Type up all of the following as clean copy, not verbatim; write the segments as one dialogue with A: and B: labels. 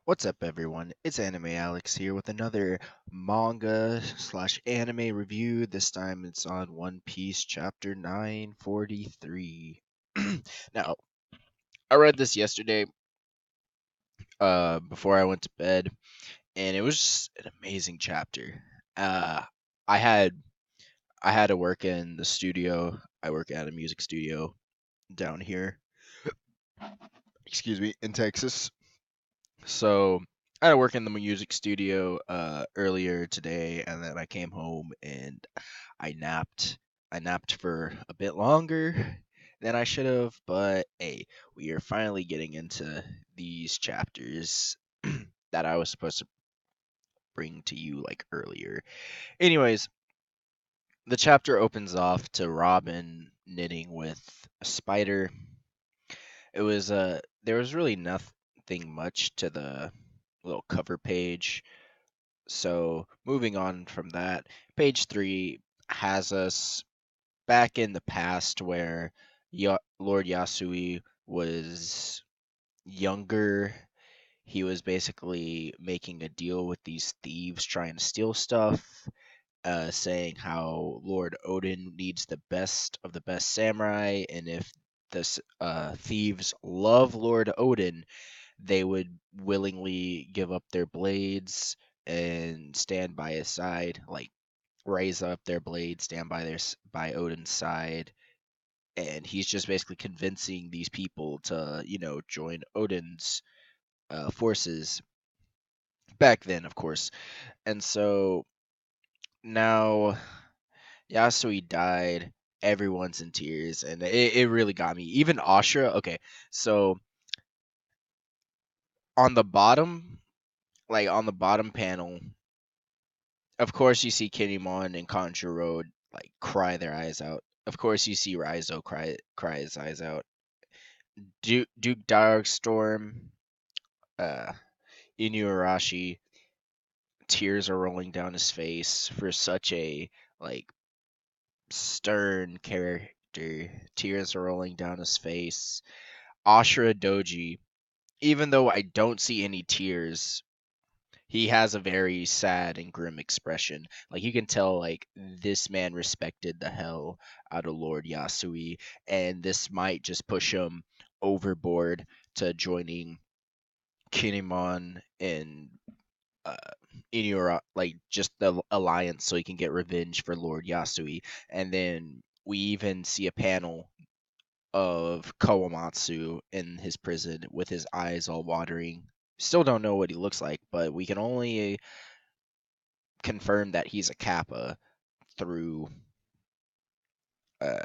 A: What's up, everyone? It's Anime Alex here with another manga slash anime review. This time it's on One Piece chapter 943. Now, I read this yesterday before I went to bed, and it was just an amazing chapter. Uh, I had I had to work in the studio. I work at a music studio down here, excuse me, in Texas. So I had to work in the music studio earlier today, and then I came home and I napped. I napped for a bit longer than I should have, but hey, we are finally getting into these chapters that I was supposed to bring to you like earlier. Anyways, the chapter opens off to Robin knitting with a spider. There was really nothing much to the little cover page. So moving on from that, page 3 has us back in the past where Lord Yasui was younger. He was basically making a deal with these thieves trying to steal stuff, saying how Lord Odin needs the best of the best samurai, and if the thieves love Lord Odin, they would willingly give up their blades and stand by his side, like raise up their blades, stand by by Odin's side, and he's just basically convincing these people to, join Odin's forces back then, of course. And so now Yasui died. Everyone's in tears, and it really got me. Even Ashura. Okay, so on the bottom, like on the bottom panel, of course, you see Kinemon and Kanjuro like cry their eyes out. Of course, you see Raizo cry his eyes out. Duke Darkstorm, uh, Inuarashi, tears are rolling down his face for such a like stern character. Tears are rolling down his face. Ashura Doji, even though I don't see any tears, he has a very sad and grim expression. Like you can tell, like this man respected the hell out of Lord Yasui, and this might just push him overboard to joining Kinemon and uh, Inura, like just the alliance, so he can get revenge for Lord Yasui. And then we even see a panel of Kawamatsu in his prison with his eyes all watering. Still don't know what he looks like, but we can only confirm that he's a Kappa through uh,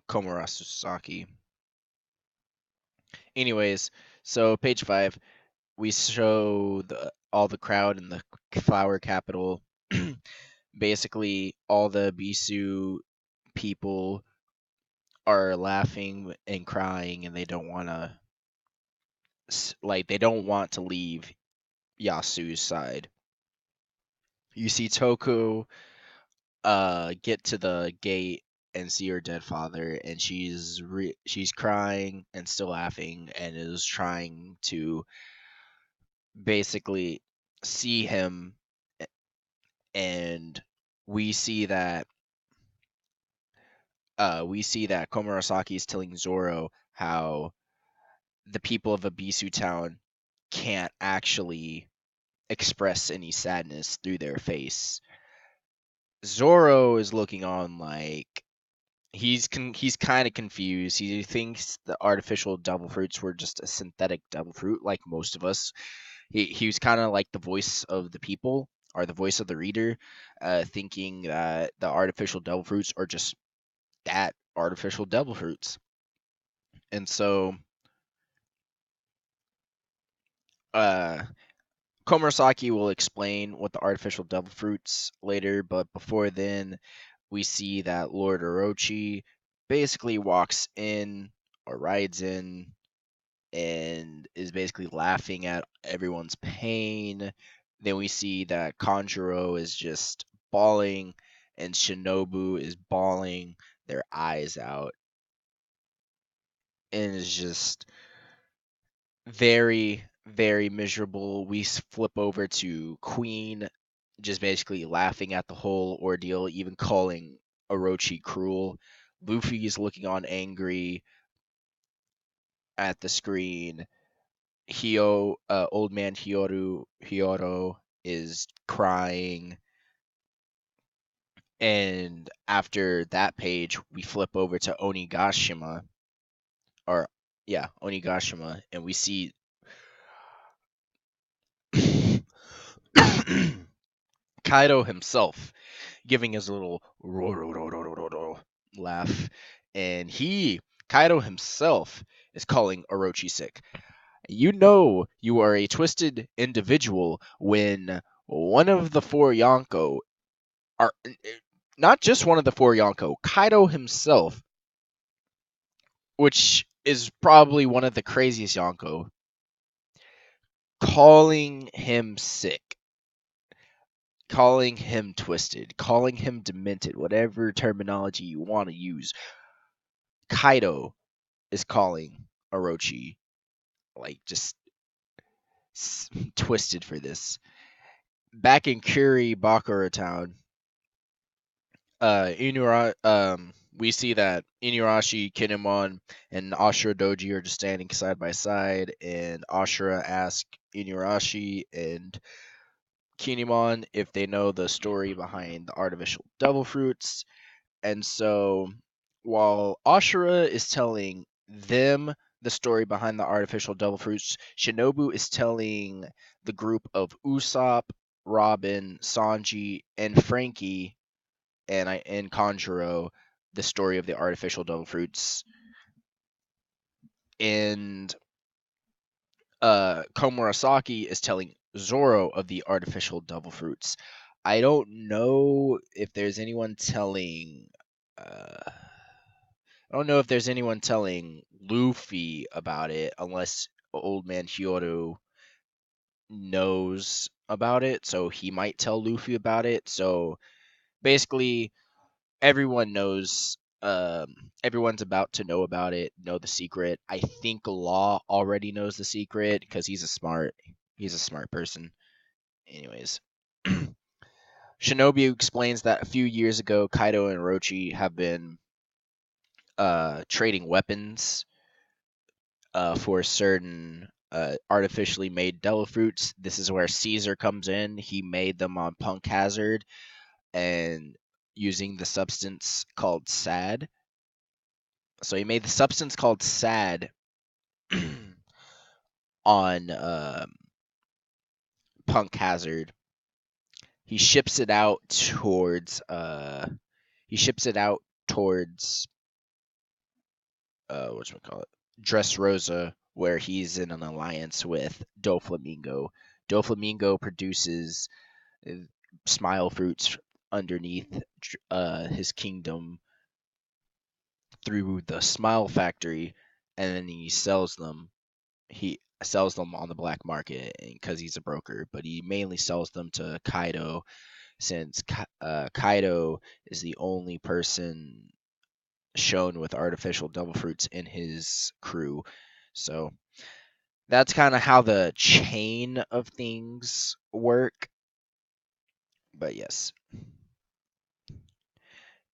A: Komura Sasaki. Anyways, so page 5, we show all the crowd in the flower capital. Basically, all the Bisu people are laughing and crying, and they don't want to, like, they don't want to leave Yasu's side. You see Toku get to the gate and see her dead father, and she's crying and still laughing and is trying to basically see him. And we see that Komurasaki is telling Zoro how the people of Ebisu Town can't actually express any sadness through their face. Zoro is looking on like he's kind of confused. He thinks the artificial devil fruits were just a synthetic devil fruit, like most of us. He was kind of like the voice of the people or the voice of the reader, thinking that the artificial devil fruits are just that artificial devil fruits. And so, uh, Komurasaki will explain what the artificial devil fruits later, but before then, we see that Lord Orochi basically walks in or rides in and is basically laughing at everyone's pain. Then we see that Kanjuro is just bawling and Shinobu is bawling their eyes out. And it's just very, very miserable. We flip over to Queen, just basically laughing at the whole ordeal, even calling Orochi cruel. Luffy is looking on angry at the screen. Old man Hiyoro is crying. And after that page, we flip over to Onigashima, or yeah, Onigashima, and we see Kaido himself giving his little laugh, and Kaido himself, is calling Orochi sick. You know you are a twisted individual when one of the four Yonko are not just one of the four Yonko, Kaido himself, which is probably one of the craziest Yonko, calling him sick, calling him twisted, calling him demented, whatever terminology you want to use. Kaido is calling Orochi like just twisted for this. Back in Kuri Bakura Town, we see that Inurashi, Kinemon, and Ashura Doji are just standing side by side, and Ashura asks Inurashi and Kinemon if they know the story behind the artificial devil fruits. And so while Ashura is telling them the story behind the artificial devil fruits, Shinobu is telling the group of Usopp, Robin, Sanji, and Frankie and Kanjuro the story of the artificial devil fruits. And Komurasaki is telling Zoro of the artificial devil fruits. I don't know if there's anyone telling. I don't know if there's anyone telling Luffy about it, unless Old Man Hyodo knows about it, so he might tell Luffy about it. So basically, everyone knows. Everyone's about to know about it, know the secret. I think Law already knows the secret because he's a smart person. Anyways, Shinobu explains that a few years ago, Kaido and Orochi have been trading weapons for certain artificially made devil fruits. This is where Caesar comes in. He made them on Punk Hazard and using the substance called SAD. So he made the substance called SAD on Punk Hazard. He ships it out towards whatchamacallit, Dressrosa, where he's in an alliance with Doflamingo. Doflamingo produces uh, smile fruits underneath his kingdom through the Smile Factory, and then he sells them. He sells them on the black market because he's a broker, but he mainly sells them to Kaido since Kaido is the only person shown with artificial devil fruits in his crew. So that's kind of how the chain of things work. But yes.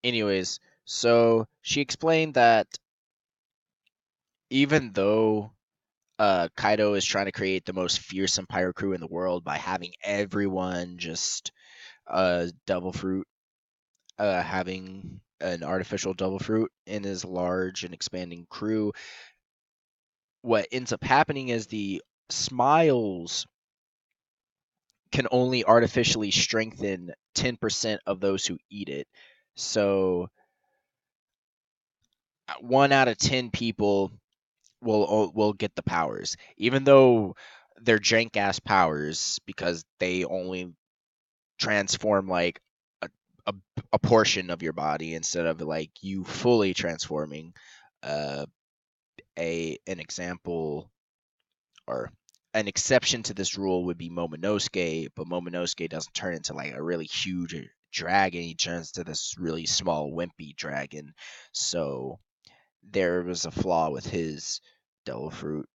A: Anyways, so she explained that even though Kaido is trying to create the most fearsome pirate crew in the world by having everyone just devil fruit, having an artificial devil fruit in his large and expanding crew, what ends up happening is the smiles can only artificially strengthen 10% of those who eat it. So 1 out of 10 people will get the powers, even though they're jank ass powers because they only transform like a, a, a portion of your body instead of like you fully transforming. Uh, an example or an exception to this rule would be Momonosuke, but Momonosuke doesn't turn into like a really huge dragon. He turns to this really small, wimpy dragon. So there was a flaw with his devil fruit.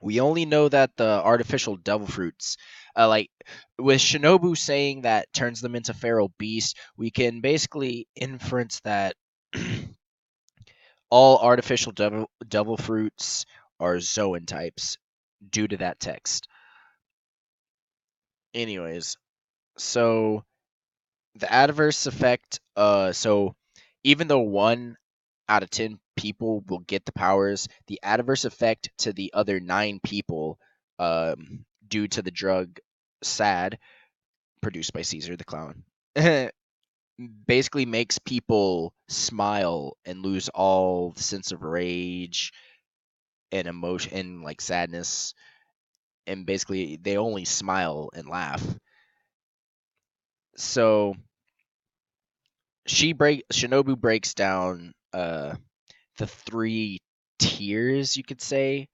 A: We only know that the artificial devil fruits, like with Shinobu saying that turns them into feral beasts, we can basically inference that all artificial devil fruits are Zoan types due to that text. Anyways, so the adverse effect, so even though 1 out of 10 people will get the powers, the adverse effect to the other 9 people, due to the drug SAD, produced by Caesar the Clown, basically makes people smile and lose all sense of rage and emotion and like sadness, and basically they only smile and laugh. So Shinobu breaks down the 3 tiers, you could say,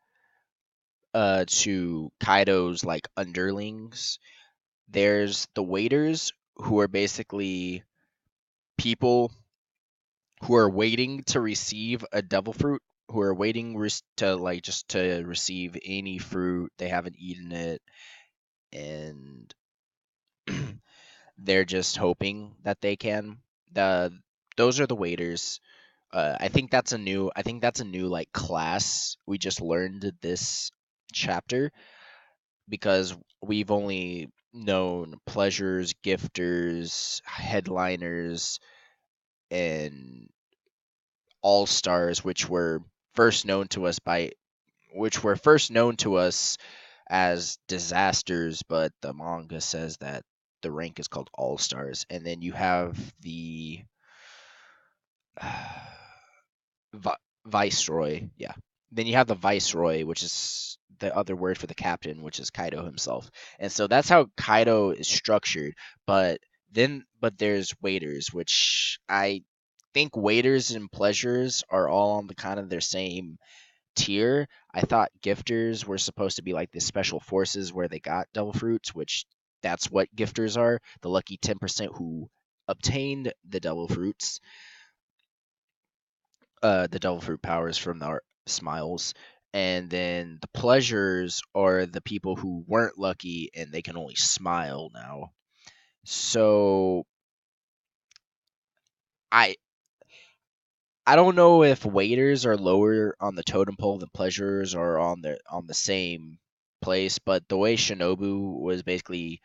A: to Kaido's like underlings. There's the waiters, who are basically people who are waiting to receive a devil fruit, who are waiting to like just to receive any fruit. They haven't eaten it, and they're just hoping that they can. The Those are the waiters. I think that's a new like class we just learned this chapter, because we've only known pleasures, gifters, headliners, and all stars, first known to us by which were first known to us as disasters, but the manga says that the rank is called all stars. And then you have the viceroy, yeah. Then you have the viceroy, which is the other word for the captain, which is Kaido himself. And so that's how Kaido is structured. But there's waiters, which I think waiters and pleasures are all on the kind of their same tier. I thought gifters were supposed to be like the special forces where they got devil fruits, which that's what gifters are, the lucky 10% who obtained the devil fruits, the devil fruit powers from the smiles. And then the pleasures are the people who weren't lucky and they can only smile now. So I I don't know if waiters are lower on the totem pole than pleasures or on the same place, but the way Shinobu was basically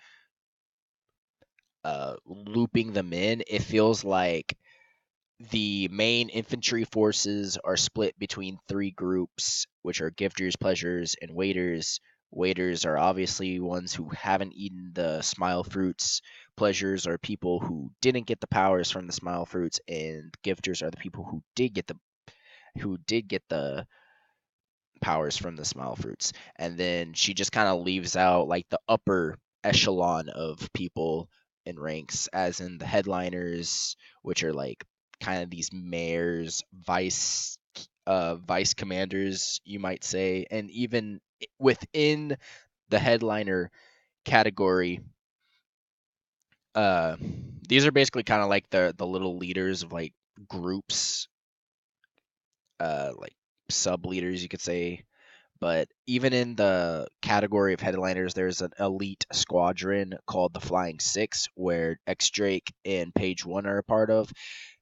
A: looping them in, it feels like the main infantry forces are split between 3 groups, which are gifters, pleasures, and waiters. Waiters are obviously ones who haven't eaten the smile fruits. Pleasures are people who didn't get the powers from the smile fruits, and gifters are the people who did get the powers from the smile fruits. And then she just kind of leaves out like the upper echelon of people in ranks, as in the headliners, which are like kind of these mayors, vice commanders, you might say. And even within the headliner category, uh these are basically kind of like the little leaders of like groups, like sub leaders, you could say. But even in the category of headliners, there's an elite squadron called the Flying Six, where X Drake and Page One are a part of.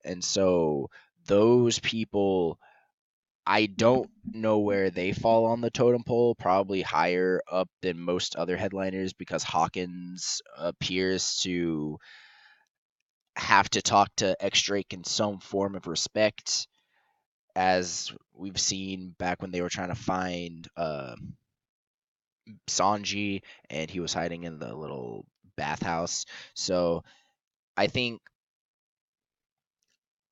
A: And so those people, I don't know where they fall on the totem pole, probably higher up than most other headliners, because Hawkins appears to have to talk to X Drake in some form of respect, as we've seen back when they were trying to find Sanji, and he was hiding in the little bathhouse. So I think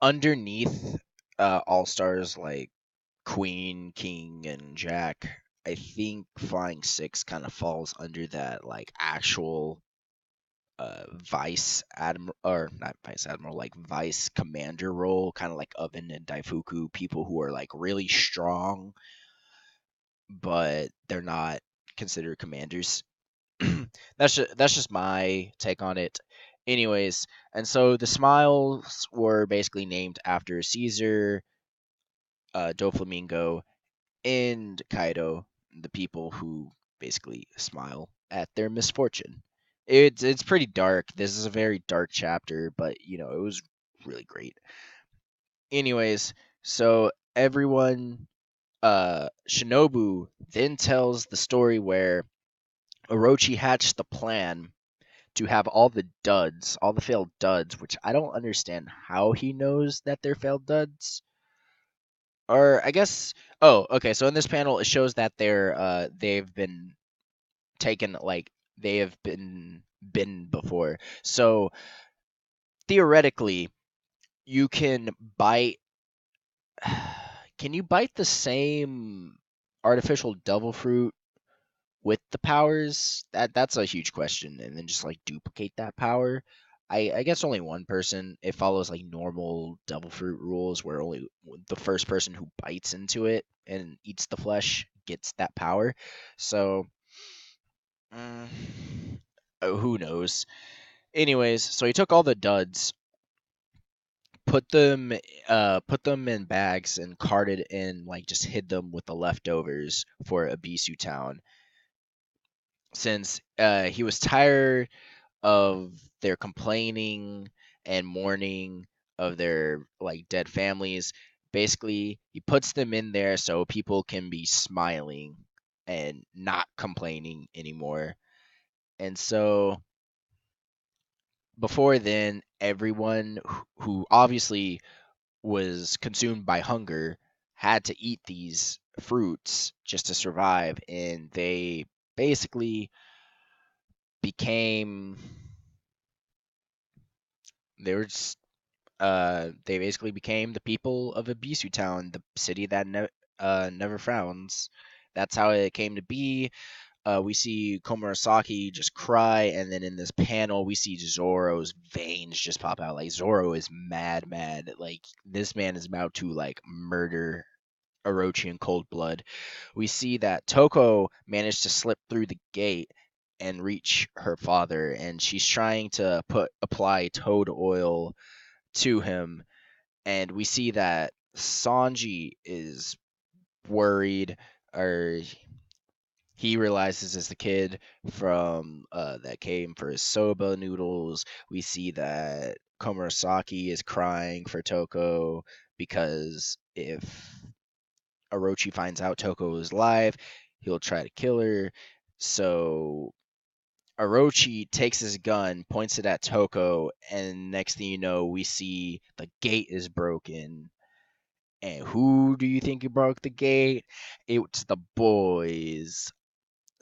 A: underneath All Stars like Queen, King, and Jack, I think Flying Six kind of falls under that like actual vice admiral, or not vice admiral, like vice commander role, kind of like Oven and Daifuku, people who are like really strong, but they're not considered commanders. That's just my take on it. Anyways, and so the smiles were basically named after Caesar, Doflamingo, and Kaido, the people who basically smile at their misfortune. It's pretty dark. This is a very dark chapter, but it was really great. Anyways, so everyone Shinobu then tells the story where Orochi hatched the plan to have all the duds, all the failed duds, which I don't understand how he knows that they're failed duds. Or I guess oh, okay, so in this panel it shows that they've been taken, like they have been before. So theoretically, you can bite can you bite the same artificial devil fruit with the powers? That's a huge question. And then just like duplicate that power. I guess only one person. It follows like normal devil fruit rules where only the first person who bites into it and eats the flesh gets that power. So mm, who knows? Anyways, so he took all the duds, put them in bags and carted in, like just hid them with the leftovers for Ebisu Town, since he was tired of their complaining and mourning of their like dead families. Basically, he puts them in there so people can be smiling and not complaining anymore. And so before then, everyone who obviously was consumed by hunger had to eat these fruits just to survive, and they basically became they were just they basically became the people of Ebisu Town, the city that never frowns. That's how it came to be. We see Komurasaki just cry, and then in this panel, we see Zoro's veins just pop out. Like Zoro is mad. Like this man is about to like murder Orochi in cold blood. We see that Toko managed to slip through the gate and reach her father, and she's trying to apply toad oil to him. And we see that Sanji is worried, or he realizes as the kid from that came for his soba noodles. We see that Komurasaki is crying for Toko because if Orochi finds out Toko is alive, he'll try to kill her. So Orochi takes his gun, points it at Toko, and next thing you know, we see the gate is broken. And who do you think broke the gate? It's the boys,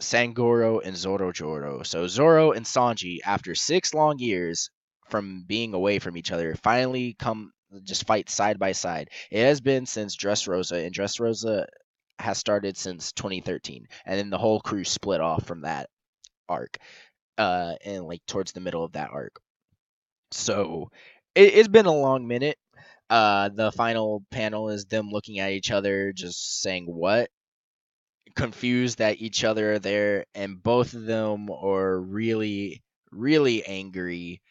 A: Sangoro and Zorojoro. So Zoro and Sanji, after 6 long years from being away from each other, finally come just fight side by side. It has been since Dressrosa, and Dressrosa has started since 2013, and then the whole crew split off from that arc, and like towards the middle of that arc. So it's been a long minute. The final panel is them looking at each other, just saying what, confused that each other are there, and both of them are really angry.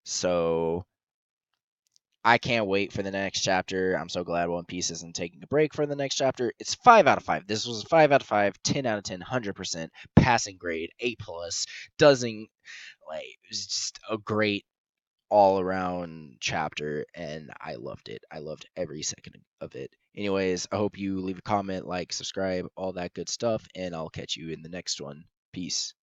A: So I can't wait for the next chapter. I'm so glad One Piece isn't taking a break for the next chapter. It's 5 out of 5. This was a 5 out of 5, 10 out of 10, 100% passing grade, A+. Doesn't like it's just a great all around chapter, and I loved it. I loved every second of it. Anyways, I hope you leave a comment, like, subscribe, all that good stuff, and I'll catch you in the next one. Peace.